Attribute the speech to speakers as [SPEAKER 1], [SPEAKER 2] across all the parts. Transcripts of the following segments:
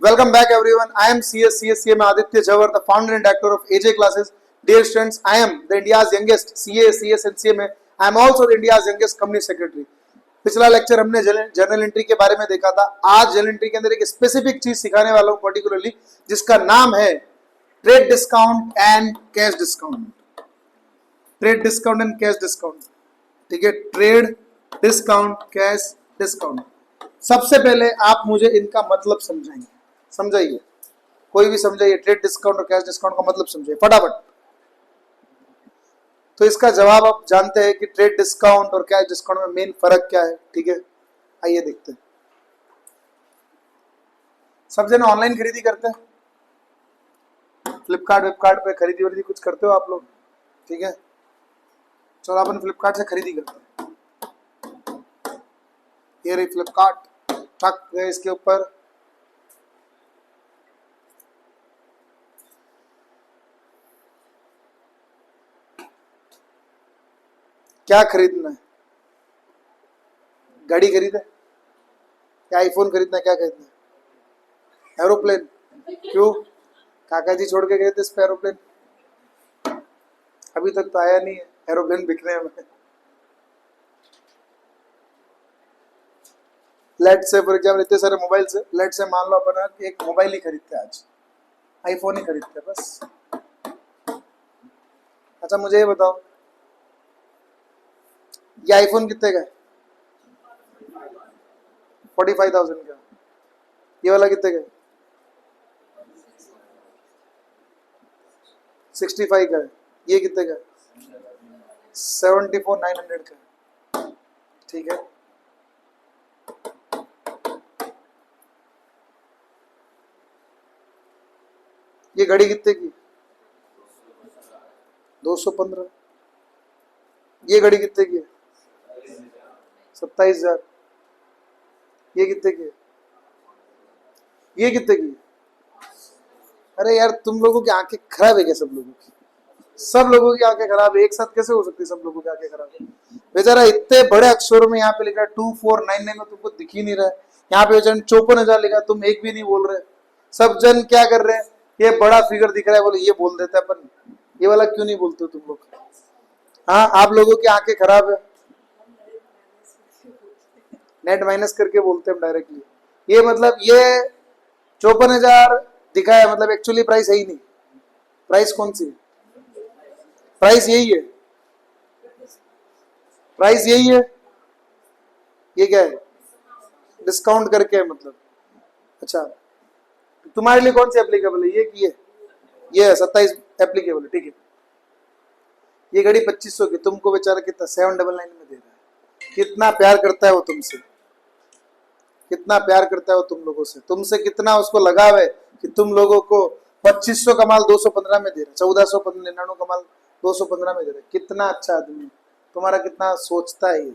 [SPEAKER 1] Welcome back everyone. I am CSCA में Aditya जवर, the founder and director of AJ Classes. Dear students, I am the India's youngest CA, CS and CA में I am also the India's youngest company secretary. पिछला lecture हमने journal entry के बारे में देखा था. आज जर्नल एंट्री के अंदर एक स्पेसिफिक चीज सिखाने वाला हूं पर्टिकुलरली, जिसका नाम है trade discount and cash discount. Trade discount and cash discount. ठीक है, ट्रेड डिस्काउंट, कैश डिस्काउंट. सबसे पहले आप मुझे इनका मतलब समझाइए. कोई भी समझाइए, ट्रेड डिस्काउंट और कैश डिस्काउंट का मतलब समझाइए फटाफट. तो इसका जवाब आप जानते हैं कि ट्रेड डिस्काउंट और कैश डिस्काउंट में मेन फर्क क्या है. ठीक है, आइए देखते हैं. सब जने ऑनलाइन खरीदी करते हैं, फ्लिपकार्ट पे खरीदी वरीदी कुछ करते हो आप लोग. ठीक है, चलो अपन फ्लिपकार्ट से खरीदी करते हैं. ये रही फ्लिपकार्ट, टक गए इसके ऊपर. क्या खरीदना है? गाड़ी खरीदे क्या, आईफोन खरीदना है, क्या खरीदना है? एरोप्लेन. क्यों? काका जी छोड़ के गए थे इस पे एरोप्लेन. अभी तक तो आया नहीं है एरोप्लेन बिकने में. लेट से फॉर एग्जाम्पल इतने सारे मोबाइल से, लेट से मान लो अपन एक मोबाइल ही खरीदते हैं, आज आईफोन ही खरीदते हैं बस. अच्छा मुझे ये बताओ, ये आईफोन कितने का है? 45,000 का. ये वाला कितने का है? 65 का है. ये कितने का है? 74,900 का. ठीक है, ये घड़ी कितने की? 215. ये घड़ी कितने की है? 27,000. ये कितने की है? ये कितने की है? अरे यार तुम लोगों की आंखें खराब है क्या? सब लोगों की, सब लोगों की आंखें खराब है. एक साथ कैसे हो सकती है सब लोगों की आंखें खराब है? बेचारा इतने बड़े अक्षरों में यहाँ पे लिखा है 2499 में, तुमको दिख ही नहीं रहा है. यहाँ पे 54,000 लिखा, तुम एक भी नहीं बोल रहे. सब जन क्या कर रहे हैं, ये बड़ा फिगर दिख रहा है बोले ये बोल देते हैं अपन. ये वाला क्यों नहीं बोलते हो तुम लोग? हाँ, आप लोगों की आंखें खराब है. नेट माइनस करके बोलते हैं डायरेक्टली. ये मतलब ये 54,000 दिखा है, मतलब एक्चुअली प्राइस है ही नहीं. प्राइस कौन सी? प्राइस यही है. प्राइस यही है. ये क्या है? डिस्काउंट करके है मतलब. अच्छा तुम्हारे लिए कौन सी एप्लीकेबल है? ये की है, ये 27 एप्लीकेबल है. ठीक है, ये घड़ी 2500 की, तुमको बेचारा कितना 799 में दे रहा है. कितना प्यार करता है वो तुमसे, कितना प्यार करता है वो तुम लोगों से. तुमसे कितना उसको लगाव है कि तुम लोगों को 2500 का माल 215 में दे रहा है, 1499 का माल 215 में दे रहा है. कितना अच्छा आदमी, तुम्हारा कितना सोचता है. ये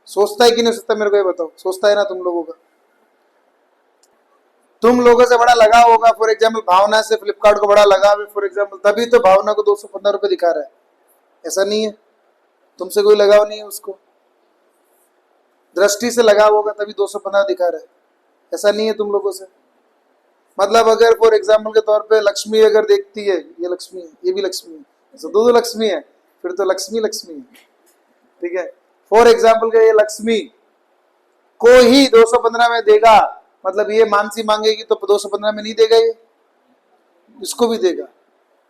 [SPEAKER 1] सोचता है कि नहीं सोचता? मेरे को ये बताओ. सोचता है ना तुम लोगों का? तुम लोगों से बड़ा लगाव होगा फॉर एग्जाम्पल भावना से, फ्लिपकार्ट को बड़ा लगाव है फॉर एग्जाम्पल, तभी तो भावना को 215 रुपए दिखा रहा है. ऐसा नहीं है, तुमसे कोई लगाव नहीं है उसको. दृष्टि से लगाव होगा तभी 215 दिखा रहा है. ऐसा नहीं है तुम लोगों से. मतलब अगर फॉर एग्जाम्पल के तौर पे लक्ष्मी अगर देखती है, ये लक्ष्मी है, ये भी लक्ष्मी है, ऐसा दो लक्ष्मी है, फिर तो लक्ष्मी लक्ष्मी है. ठीक है, फॉर एग्जाम्पल के ये लक्ष्मी को ही 215 में देगा, मतलब ये मानसी मांगेगी तो 215 में नहीं देगा, ये इसको भी देगा.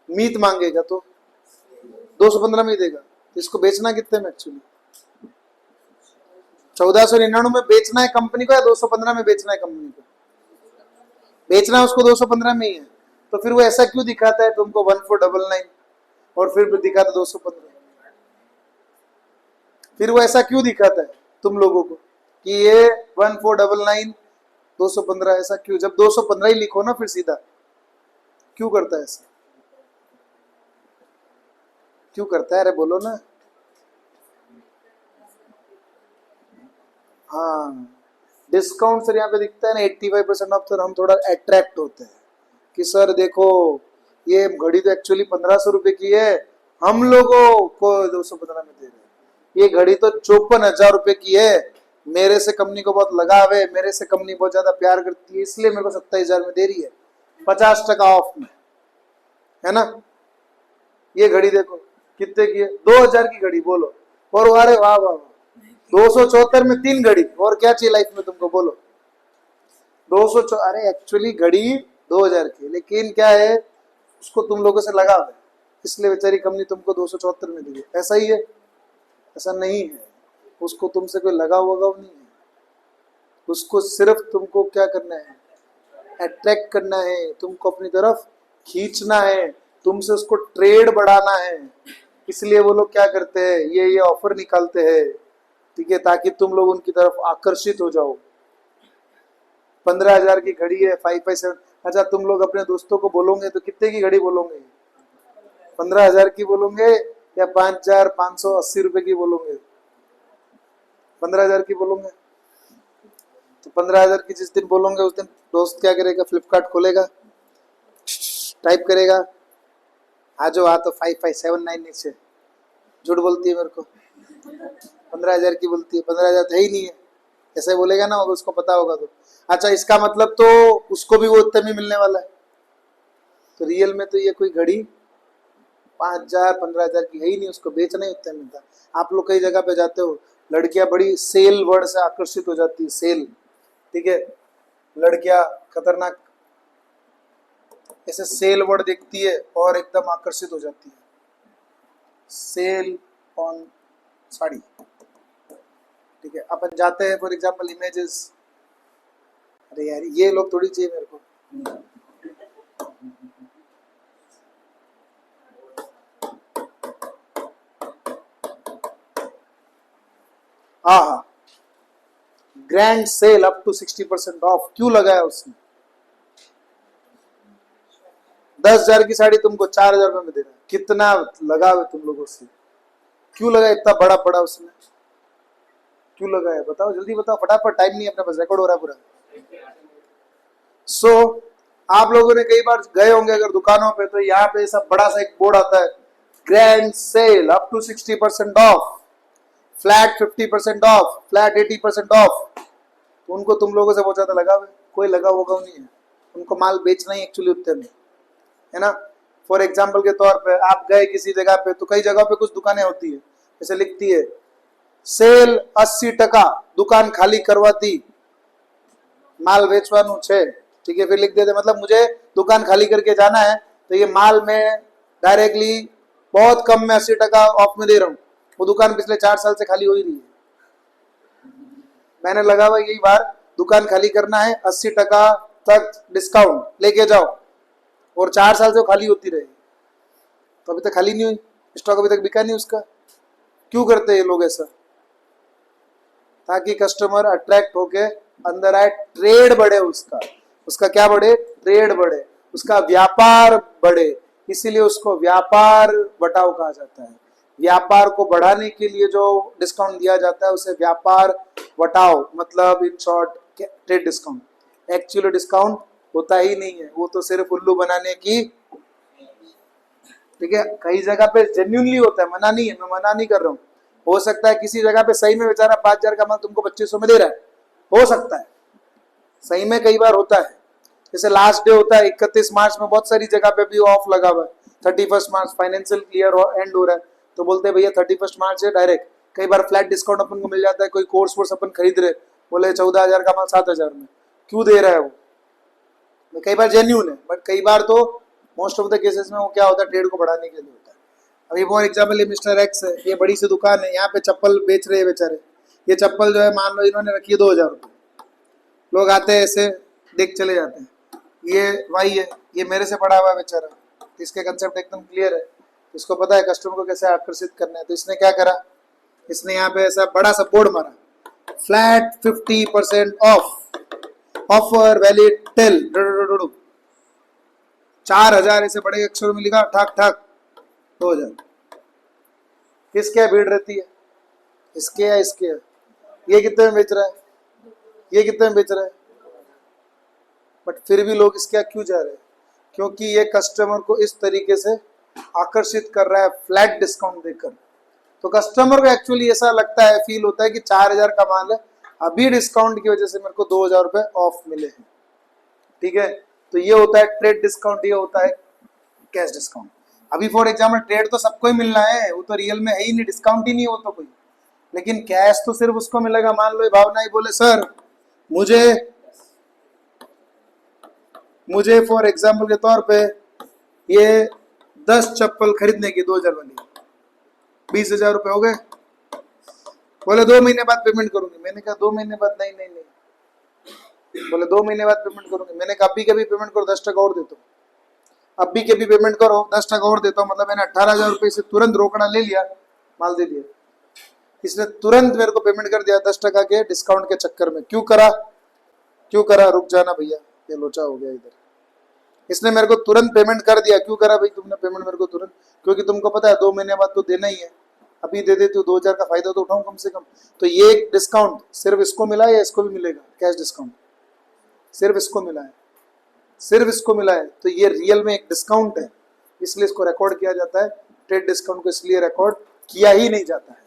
[SPEAKER 1] मीत मांगेगा तो 215 में ही देगा. इसको बेचना कितने में? एक्चुअली 1499 में बेचना है कंपनी को या 215 में बेचना है कंपनी को? बेचना है उसको 215 में ही है. तो फिर वो ऐसा क्यों दिखाता है तुमको 1499 और फिर दिखाता 215? फिर वो ऐसा क्यों दिखाता है तुम लोगों को कि ये 1499 215? ऐसा क्यों? जब 215 ही लिखो ना फिर सीधा. क्यों करता है ऐसा? क्यों करता है? अरे बोलो ना. हाँ, डिस्काउंट सर यहाँ पे दिखता है ना 85% ऑफ, तो हम थोड़ा अट्रैक्ट होते हैं कि सर देखो ये घड़ी तो एक्चुअली 1500 रुपए की है, हम लोगों को 215 में दे रहे हैं. ये घड़ी तो 54,000 रुपए की है, मेरे से कंपनी को बहुत लगाव है, मेरे से कंपनी बहुत ज्यादा प्यार करती है, इसलिए मेरे को 27,000 में दे रही है, 50% ऑफ में, है ना। ये घड़ी देखो कितने की है, 2,000 की घड़ी बोलो, और अरे वाह वाह, 274 में 3 घड़ी, और क्या चाहिए लाइफ में तुमको, बोलो। 200, अरे एक्चुअली घड़ी 2,000 की, लेकिन क्या है, उसको तुम लोगों से लगाव है, इसलिए बेचारी कंपनी तुमको 274 में दी है। ऐसा ही है? ऐसा नहीं है, उसको तुमसे कोई लगाव वगाव नहीं है, उसको सिर्फ तुमको क्या करना है, अट्रैक्ट करना है, तुमको अपनी तरफ खींचना है, तुमसे उसको ट्रेड बढ़ाना है। इसलिए वो लोग क्या करते हैं, ये ऑफर निकालते हैं, ठीक है, ताकि तुम लोग उनकी तरफ आकर्षित हो जाओ। 15,000 की घड़ी है, 557। अच्छा, तुम लोग अपने दोस्तों को बोलोगे तो कितने की घड़ी बोलोगे, 15,000 की बोलोगे या 5,580 रुपए की बोलोगे? 15,000 की बोलोगे। तो 15,000 की जिस दिन बोलोगे उस दिन दोस्त क्या करेगा, फ्लिपकार्ट खोलेगा, टाइप करेगा, आ जाओ, आ तो 5579 नीचे, झूठ बोलती है मेरे को, 15,000 की बोलती है, 15,000 तो है ही नहीं है, ऐसे बोलेगा ना, उसको पता होगा तो। अच्छा, इसका मतलब तो उसको भी वो उतने में मिलने वाला है। तो रियल में तो ये कोई घड़ी 5,000 15,000 की है ही नहीं, उसको बेचना ही उतने मिलता। आप लोग कई जगह पे जाते हो, लड़कियां बड़ी सेल वर्ड से आकर्षित हो जाती है, सेल, ठीक है, लड़कियां खतरनाक ऐसे सेल वर्ड देखती है और एकदम आकर्षित हो जाती है, सेल ऑन साड़ी, ठीक है। अपन जाते हैं फॉर एग्जाम्पल इमेजेस, अरे यार ये लोग थोड़ी चाहिए मेरे को, हाँ हाँ, grand sale up to 60% off, क्यों लगाया उसने? 10,000 की साड़ी तुमको 4,000 में दे रहा है, कितना लगावे तुम लोगों से, क्यों लगाया इतना बड़ा बड़ा उसने, क्यों लगाया बताओ, जल्दी बताओ फटाफट, टाइम नहीं है अपने पास, रिकॉर्ड हो रहा है पूरा। सो आप लोगों ने कई बार गए होंगे अगर दुकानों पे, तो यहाँ पे सब बड़ा सा एक बोर्ड आता है, grand sale up to 60% off, flat 50% off, flat 80% off. तो उनको तुम लोगों से बहुत ज्यादा लगाव है, कोई लगाव होगा नहीं है, उनको माल बेचना ही एक्चुअली उतने में, है ना। फॉर एग्जाम्पल के तौर पे आप गए किसी जगह पे, तो कई जगह पे कुछ दुकानें होती है, जैसे लिखती है सेल 80%, दुकान खाली करवाती, माल बेचवानु छे, ठीक है, फिर लिख देते, मतलब मुझे दुकान खाली करके जाना है, तो ये माल मैं डायरेक्टली बहुत कम में 80% ऑफ में दे रहा हूँ, वो दुकान पिछले 4 साल से खाली हो ही रही है, मैंने लगा हुआ यही बार दुकान खाली करना है, 80% तक डिस्काउंट लेके जाओ, और 4 साल से वो खाली होती रही, तो अभी तक खाली नहीं हुई, स्टॉक अभी तक बिका नहीं उसका। क्यों करते हैं ये लोग ऐसा? ताकि कस्टमर अट्रैक्ट होके अंदर आए, ट्रेड बढ़े, उसका उसका क्या बढ़े, ट्रेड बढ़े, उसका व्यापार बढ़े, इसीलिए उसको व्यापार बटाव कहा जाता है। व्यापार को बढ़ाने के लिए जो डिस्काउंट दिया जाता है उसे व्यापार बटाव, मतलब in short trade discount. Actually discount होता ही नहीं है, वो तो सिर्फ उल्लू बनाने की, ठीक है। कई जगह पे जेन्युइनली होता है, मना नहीं है, मैं मना नहीं कर रहा हूँ, हो सकता है किसी जगह पे सही में बेचारा 5,000 का माल तुमको 2,500 में दे रहा है, हो सकता है, सही में कई बार होता है। जैसे लास्ट डे होता है 31 मार्च में, बहुत सारी जगह पे भी ऑफ लगा हुआ है, 31 मार्च फाइनेंशियल ईयर एंड हो रहा है, तो बोलते हैं भैया 31 मार्च है डायरेक्ट, कई बार फ्लैट डिस्काउंट अपन को मिल जाता है, कोई कोर्स वोर्स अपन खरीद रहे, बोले 14,000 का माल 7,000 में, क्यों दे रहा है वो? कई बार जेन्यून है, बट कई बार तो मोस्ट ऑफ द केसेस में वो क्या होता है, ट्रेड को बढ़ाने के लिए होता है। अभी फॉर एग्जाम्पल ये मिस्टर एक्स है, ये बड़ी सी दुकान है, यहाँ पे चप्पल बेच रहे हैं बेचारे, ये चप्पल जो है मान लो इन्होंने रखी है 2,000 रुपये, लोग आते हैं ऐसे देख चले जाते हैं, ये भाई है, ये मेरे से पड़ा हुआ है बेचारा, तो इसके कंसेप्ट एकदम क्लियर है, इसको पता है कस्टमर को कैसे आकर्षित करना है, तो इसने क्या करा, इसने यहाँ पे ऐसा बड़ा सा बोर्ड मारा, flat 50% of, offer valid till 4,000, ऐसे बड़े अक्षरों में लिखा, ठाक ठाक 2,000। किसके भीड़ रहती है, इसके या इसके? ये कितने में बेच रहा है, ये कितने में बेच रहा है, बट फिर भी लोग इसके क्यों जा रहे हैं? क्योंकि ये कस्टमर को इस तरीके से आकर्षित कर रहा है फ्लैट डिस्काउंट देकर। तो कस्टमर को एक्चुअली ऐसा लगता है, फील होता है कि 4,000 का माल है, अभी डिस्काउंट की वजह से मेरे को 2000 रुपए ऑफ मिले हैं, ठीक है। तो ये होता है ट्रेड डिस्काउंट, ये होता है कैश डिस्काउंट। अभी फॉर एग्जाम्पल ट्रेड तो सबको ही मिलना है, वो तो रियल में है ही नहीं, डिस्काउंट ही नहीं हो तो कोई, लेकिन कैश तो सिर्फ उसको मिलेगा। मान लो भावना ही बोले सर मुझे फॉर एग्जाम्पल के तौर पे ये 10 चप्पल खरीदने की 2000 वाली, 20,000 रुपए हो गए। बोले 2 महीने बाद पेमेंट करूंगी। मैंने कहा 2 महीने बाद नहीं नहीं नहीं, बोले 2 महीने बाद पेमेंट करूंगी। मैंने कहा अभी के भी पेमेंट करो, 10 टका और देता हूँ, अभी के भी पेमेंट करो, 10 टका और देता हूँ। मतलब मैंने 18,000 रुपये से तुरंत रोकड़ा ले लिया, माल दे दिया। इसने तुरंत मेरे को पेमेंट कर दिया 10 टका के डिस्काउंट के चक्कर में। क्यों करा, रुक जाना भैया, ये लोचा हो गया इधर। इसने मेरे को तुरंत पेमेंट कर दिया। क्यों करा भाई तुमने पेमेंट मेरे को तुरंत? क्योंकि तुमको पता है 2 महीने बाद तो देना ही है, अभी दे देते हो 2000 का फायदा तो उठाऊं कम से कम। तो ये डिस्काउंट सिर्फ इसको मिला है या इसको भी मिलेगा? कैश डिस्काउंट सिर्फ इसको मिला है, सिर्फ इसको मिला है। तो ये रियल में एक डिस्काउंट है, इसलिए इसको रिकॉर्ड किया जाता है। ट्रेड डिस्काउंट को इसलिए रिकॉर्ड किया ही नहीं जाता है,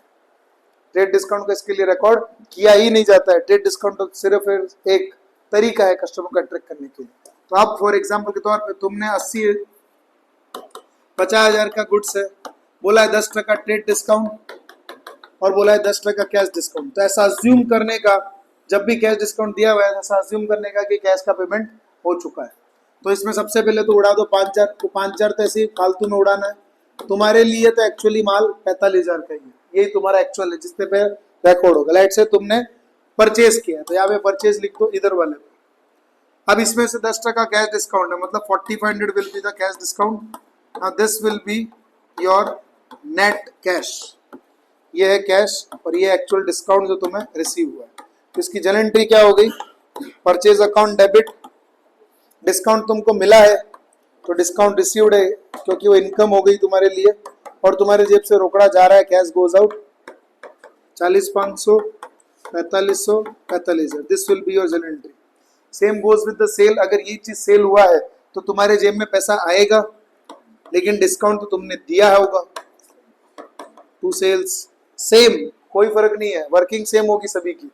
[SPEAKER 1] ट्रेड डिस्काउंट को इसके लिए रिकॉर्ड किया ही नहीं जाता है। ट्रेड डिस्काउंट तो सिर्फ एक तरीका है कस्टमर को अट्रैक्ट करने के लिए। तो आप फॉर एग्जांपल के तौर पे तुमने 50,000 का गुड्स है, बोला है 10 टका ट्रेड डिस्काउंट और बोला है 10 टका कैश डिस्काउंट। तो ऐसा अज्यूम करने का, जब भी कैश डिस्काउंट दिया हुआ है ऐसा अज्यूम करने का कि कैश का पेमेंट हो चुका है। तो इसमें सबसे पहले तो उड़ा दो 5,000 को, 5,000 तो ऐसे ही फालतू में उड़ाना है। तुम्हारे लिए तो एक्चुअली माल 45,000 का ही है, यही तुम्हारा एक्चुअल है जिसपे पे रिकॉर्ड होगा। लाइट से तुमने परचेज किया तो यहाँ पे परचेज लिख दो इधर वाले पे। अब इसमें से 10 टका कैश डिस्काउंट है, मतलब 4500 will be the cash discount. This will be your net cash, ये है कैश और ये एक्चुअल डिस्काउंट जो तुम्हें रिसीव हुआ है। तो इसकी जर्नल एंट्री क्या हो गई? परचेज अकाउंट डेबिट, डिस्काउंट तुमको मिला है तो डिस्काउंट रिसीव्ड है क्योंकि वो इनकम हो गई तुम्हारे लिए, और तुम्हारे जेब से रोकड़ा जा रहा है, cash goes out 40,500, 4500, 45,000। This will be your journal entry. Same goes with the sale. अगर ये चीज सेल हुआ है तो तुम्हारे जेब में पैसा आएगा, लेकिन डिस्काउंट तो तुमने दिया होगा। टू सेल्स सेम, कोई फर्क नहीं है, वर्किंग सेम होगी सभी की,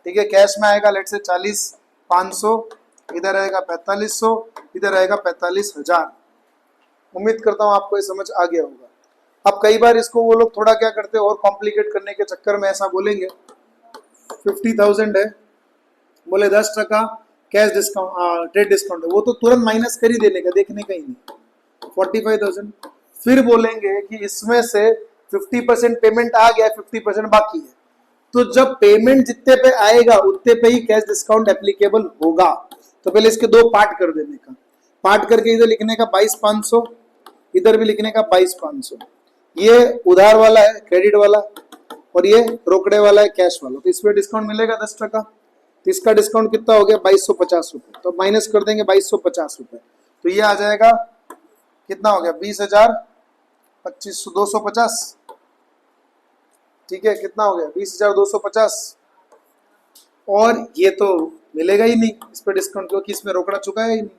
[SPEAKER 1] ठीक है। कैश में आएगा लेट से 40,500, इधर आएगा 4500, इधर आएगा 45,000। उम्मीद करता हूँ आपको ये समझ आ गया होगा। अब कई बार इसको वो लोग थोड़ा क्या करते हैं और कॉम्प्लिकेट करने के चक्कर में ऐसा बोलेंगे 50,000 है, बोले 10 टका कैश डिस्काउंट ट्रेड डिस्काउंट है, वो तो तुरंत माइनस कर ही देने का, देखने का ही नहीं। 45,000 फिर बोलेंगे कि इसमें से 50% पेमेंट आ गया, 50% बाकी है। तो जब पेमेंट जितने पे आएगा उतने पे ही कैश डिस्काउंट एप्लीकेबल होगा। तो पहले इसके 2 पार्ट कर देने का, पार्ट करके इधर लिखने का 22,500, इधर भी लिखने का 22,500। ये उधार वाला है, क्रेडिट वाला, और ये रोकड़े वाला है, कैश वाला। तो इसमें डिस्काउंट मिलेगा 10 टका। तो इसका डिस्काउंट कितना हो गया? 2250 रुपये। तो माइनस कर देंगे 2250 रुपये, तो ये आ जाएगा कितना हो गया? 20,000 2500 250, ठीक है। कितना हो गया? 20,250। और ये तो मिलेगा ही नहीं इस पर डिस्काउंट, क्योंकि इसमें रोकड़ा चुका है ही नहीं।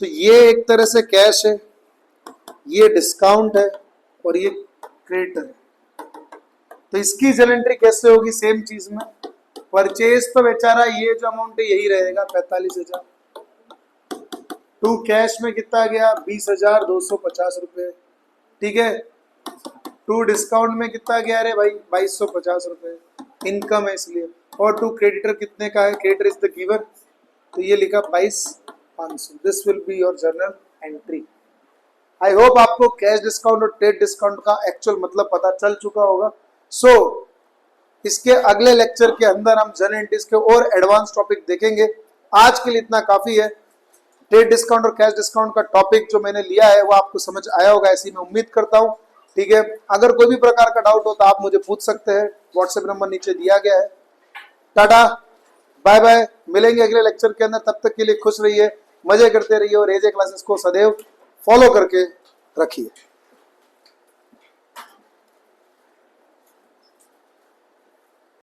[SPEAKER 1] तो ये एक तरह से कैश है, ये डिस्काउंट है और ये क्रेडिटर है। तो इसकी जर्नल एंट्री कैसे होगी? सेम चीज में परचेज तो बेचारा ये जो अमाउंट है यही रहेगा 45,000। टू कैश में कितना गया? 20,250 रुपये, ठीक है। टू डिस्काउंट में कितना गया? अरे भाई 2250 रुपये, इनकम है इसलिए। और टू क्रेडिटर कितने का है? क्रेडिटर इज द गिवर, तो ये लिखा 22,500। This will be your journal entry. I hope आपको कैश डिस्काउंट और ट्रेड डिस्काउंट का एक्चुअल मतलब पता चल चुका होगा। सो इसके अगले लेक्चर के अंदर हम जर्नल एंट्रीज के और एडवांस टॉपिक देखेंगे। आज के लिए इतना काफी है। ट्रेड डिस्काउंट और कैश डिस्काउंट का टॉपिक जो मैंने लिया है वो आपको समझ आया होगा, ऐसी मैं उम्मीद करता हूँ, ठीक है। अगर कोई भी प्रकार का डाउट हो तो आप मुझे पूछ सकते हैं, व्हाट्सएप नंबर नीचे दिया गया है। टाटा, बाय बाय, मिलेंगे अगले लेक्चर के अंदर। तब तक के लिए खुश रहिए, मजे करते रहिए और एजे क्लासेस को सदैव फॉलो करके रखिए।